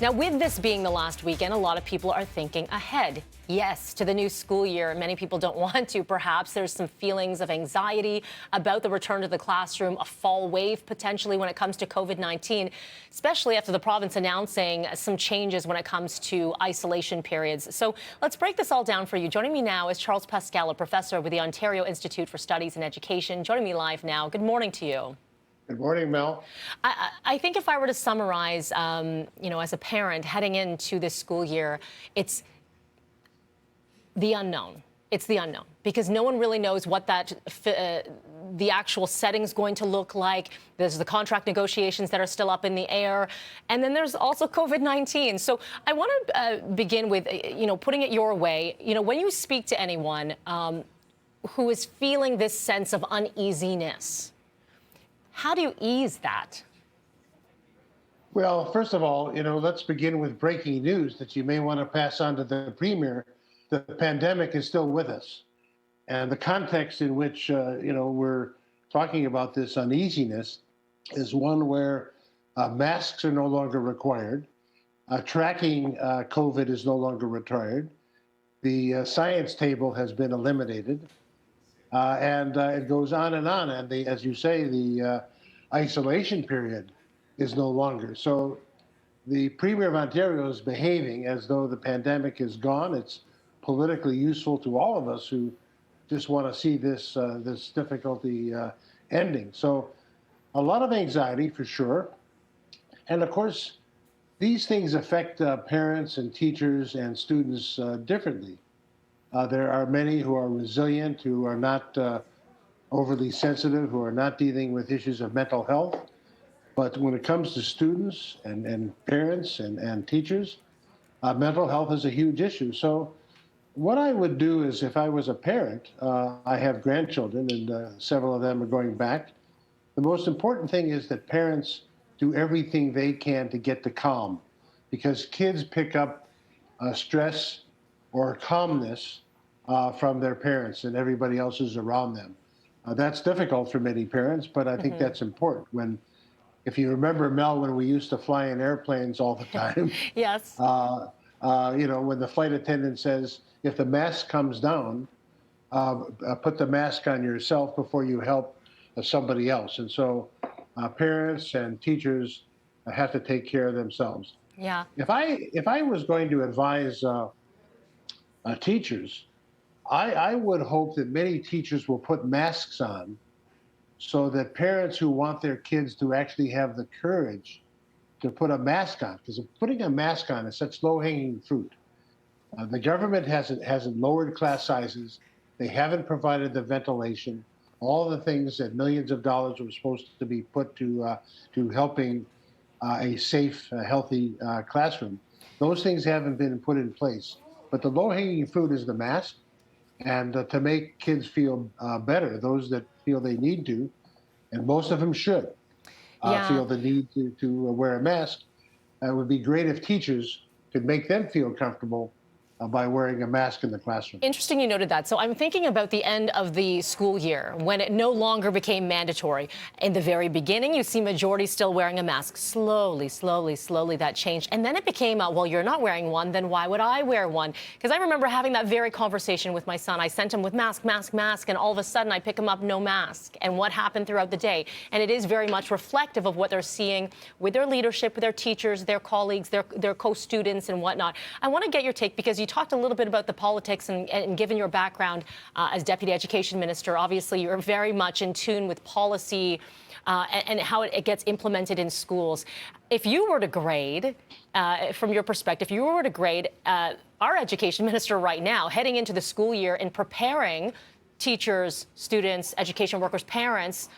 Now, with this being the last weekend, a lot of people are thinking ahead. Yes, to the new school year. Many people don't want to, perhaps. There's some feelings of anxiety about the return to the classroom, a fall wave potentially when it comes to COVID-19, especially after the province announcing some changes when it comes to isolation periods. So let's break this all down for you. Joining me now is Charles Pascal, a professor with the Ontario Institute for Studies in Education. Joining me live now. Good morning to you. Good morning, Mel. I think if I were to summarize, as a parent heading into this school year, it's the unknown. It's the unknown because no one really knows what the actual setting's going to look like. There's the contract negotiations that are still up in the air. And then there's also COVID-19. So I want to begin with, putting it your way. When you speak to anyone who is feeling this sense of uneasiness, how do you ease that? Well, first of all, let's begin with breaking news that you may want to pass on to the Premier. The pandemic is still with us. And the context in which, we're talking about this uneasiness is one where masks are no longer required. Tracking COVID is no longer required. The science table has been eliminated. And it goes on. And as you say, the isolation period is no longer. So the Premier of Ontario is behaving as though the pandemic is gone. It's politically useful to all of us who just want to see this difficulty ending. So a lot of anxiety for sure. And of course, these things affect parents and teachers and students differently. There are many who are resilient, who are not overly sensitive, who are not dealing with issues of mental health. But when it comes to students and parents and teachers, mental health is a huge issue. So what I would do is, if I was a parent, I have grandchildren and several of them are going back. The most important thing is that parents do everything they can to get to calm, because kids pick up stress or calmness from their parents and everybody else who's around them. That's difficult for many parents, but I think that's important. If you remember, Mel, when we used to fly in airplanes all the time, Yes. when the flight attendant says, if the mask comes down, put the mask on yourself before you help somebody else. And so parents and teachers have to take care of themselves. Yeah. If I was going to advise teachers, I would hope that many teachers will put masks on so that parents who want their kids to actually have the courage to put a mask on, because putting a mask on is such low-hanging fruit. The government hasn't lowered class sizes. They haven't provided the ventilation, all the things that millions of dollars were supposed to be put to helping a safe, healthy classroom. Those things haven't been put in place. But the low-hanging fruit is the mask. And to make kids feel better, those that feel they need to, and most of them should feel the need to wear a mask, it would be great if teachers could make them feel comfortable by wearing a mask in the classroom. Interesting you noted that. So I'm thinking about the end of the school year when it no longer became mandatory. In the very beginning, you see majority still wearing a mask. Slowly that changed. And then it became, well, you're not wearing one, then why would I wear one? Because I remember having that very conversation with my son. I sent him with mask, and all of a sudden I pick him up, no mask. And what happened throughout the day? And it is very much reflective of what they're seeing with their leadership, with their teachers, their colleagues, their co-students and whatnot. I want to get your take because you talked a little bit about the politics and given your background as Deputy Education Minister, obviously you're very much in tune with policy and how it gets implemented in schools. If you were to grade, from your perspective, if you were to grade our Education Minister right now, heading into the school year and preparing teachers, students, education workers, parents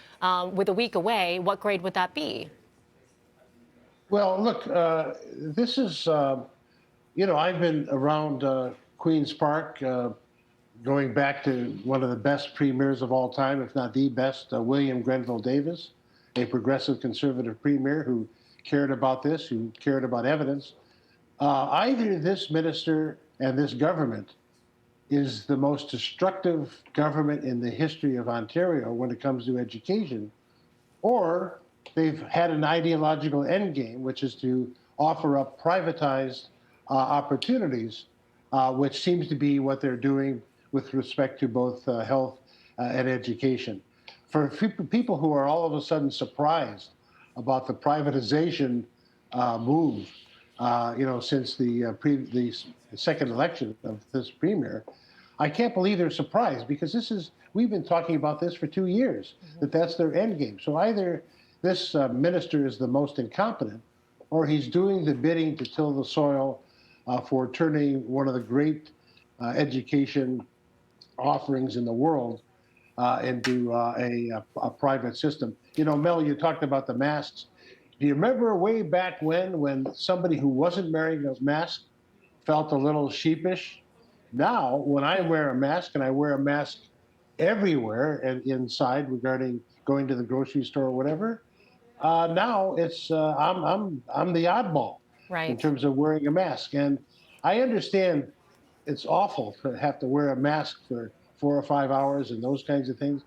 with a week away, what grade would that be? Well, look, this is... I've been around Queen's Park, going back to one of the best premiers of all time, if not the best, William Grenville Davis, a progressive conservative premier who cared about this, who cared about evidence. Either this minister and this government is the most destructive government in the history of Ontario when it comes to education, or they've had an ideological endgame, which is to offer up privatized opportunities, which seems to be what they're doing with respect to both health and education. For people who are all of a sudden surprised about the privatization move, since the second election of this premier, I can't believe they're surprised, because we've been talking about this for 2 years, that's their end game. So either this minister is the most incompetent, or he's doing the bidding to till the soil for turning one of the great education offerings in the world into a private system. Mel, you talked about the masks. Do you remember way back when somebody who wasn't wearing a mask felt a little sheepish? Now, when I wear a mask, and I wear a mask everywhere and inside, regarding going to the grocery store or whatever, now it's I'm the oddball in Right. terms of wearing a mask. And I understand it's awful to have to wear a mask for 4 or 5 hours and those kinds of things,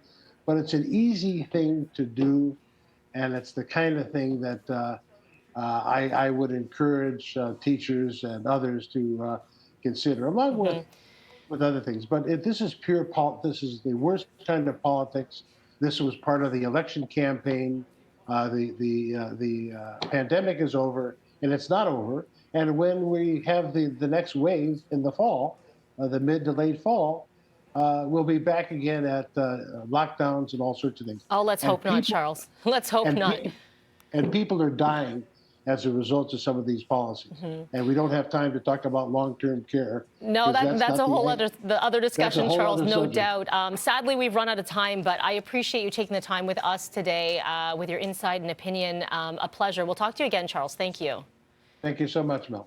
but it's an easy thing to do, and it's the kind of thing that I would encourage teachers and others to consider, along with other things. But this is this is the worst kind of politics. This was part of the election campaign. The pandemic is over, and it's not over. And when we have the next wave in the fall, the mid to late fall, we'll be back again at lockdowns and all sorts of things. Oh, let's hope not, Charles. Let's hope not. And people are dying as a result of some of these policies. And we don't have time to talk about long-term care. No, that's a whole other discussion, whole Charles, other no subject. doubt. Sadly, we've run out of time, but I appreciate you taking the time with us today, with your insight and opinion. A pleasure. We'll talk to you again, Charles. Thank you. Thank you so much, Mel.